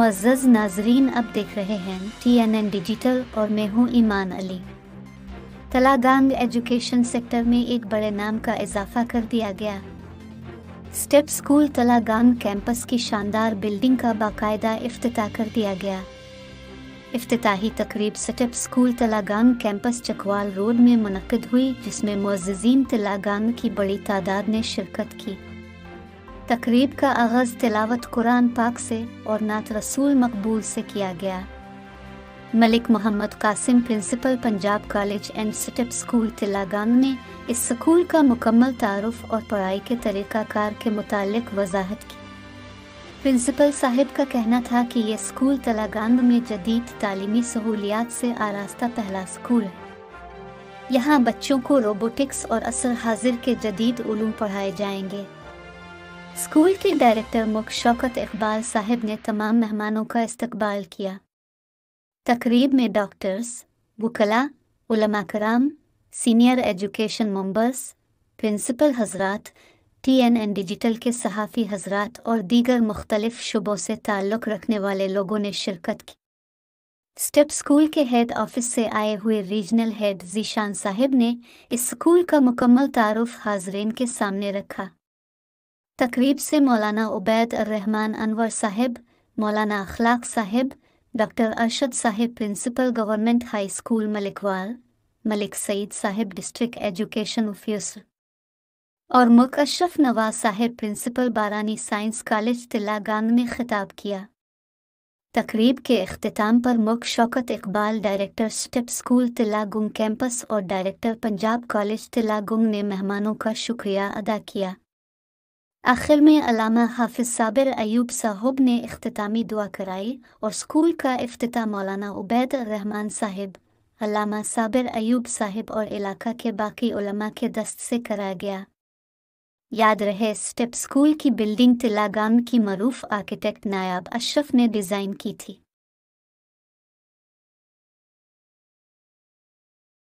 मुअज़्ज़ज़ नाज़रीन, अब देख रहे हैं TNN डिजिटल और मैं हूँ ईमान अली। तलागांग एजुकेशन सेक्टर में एक बड़े नाम का इजाफा कर दिया गया। स्टेप स्कूल तलागांग कैंपस की शानदार बिल्डिंग का बाकायदा इफ्तिताह कर दिया गया। इफ्तिताही तकरीब step school Talagang campus Chakwal road में मुनक्किद हुई, जिसमें मुअज़्ज़िज़ीन तलागांग की बड़ी तादाद ने शिरकत की। तकरीब का आगाज़ तिलावत कुरान पाक से और नात रसूल मकबूल से किया गया। Malik Mohammad Qasim, principal Punjab college and step school Talagang ने इस स्कूल का मुकम्मल तारुफ और पढ़ाई के तरीक़ाकार के मुतालिक वजाहत की। प्रिंसिपल साहिब का कहना था कि यह स्कूल तलागांग में जदीद तालीमी सहूलियात से आरास्ता पहला स्कूल है। यहाँ बच्चों को रोबोटिक्स और असर हाजिर के जदीद उलूम पढ़ाए जाएंगे। स्कूल के डायरेक्टर मुख्य शौकत इकबाल साहिब ने तमाम मेहमानों का इस्तकबाल किया। तकरीब में डॉक्टर्स, वकला, उलमा कराम, सीनियर एजुकेशन मेंबर्स, प्रिंसिपल हजरात, TNN डिजिटल के सहाफ़ी हजरात और दीगर मुख्तलिफ शुबों से ताल्लुक़ रखने वाले लोगों ने शिरकत की। स्टेप स्कूल के हेड ऑफिस से आए हुए रीजनल हेड ज़ीशान साहिब ने इस स्कूल का मुकम्मल तारुफ हाज़रीन के सामने रखा। तकरीब से मौलाना उबैद अर्रहमान अनवर साहिब, मौलाना अखलाक साहिब, डॉक्टर अरशद साहिब principal government high school Malikwal, Malik Saeed साहिब डिस्ट्रिक्ट एजुकेशन ऑफिसर और मुल्क अशरफ नवाज साहिब principal Barani science college Talagang ने खिताब किया। तकरीब के इख्तिताम पर मुख्य Shaukat Iqbal, director step school Talagang campus और डायरेक्टर पंजाब कॉलेज तलागुंग ने मेहमानों का शुक्रिया अदा किया। आखिर में अल्लामा हाफिज साबिर अयूब साहब ने इख्तितामी दुआ कराई और स्कूल का इफ्तिताह मौलाना उबैद अर्रहमान साहिब, अल्लामा साबिर अयूब साहिब और इलाका के बाकी उलमा के दस्त से कराया गया। याद रहे, स्टेप स्कूल की बिल्डिंग तलागांग की मरूफ आर्किटेक्ट नायाब अशरफ ने डिज़ाइन की थी।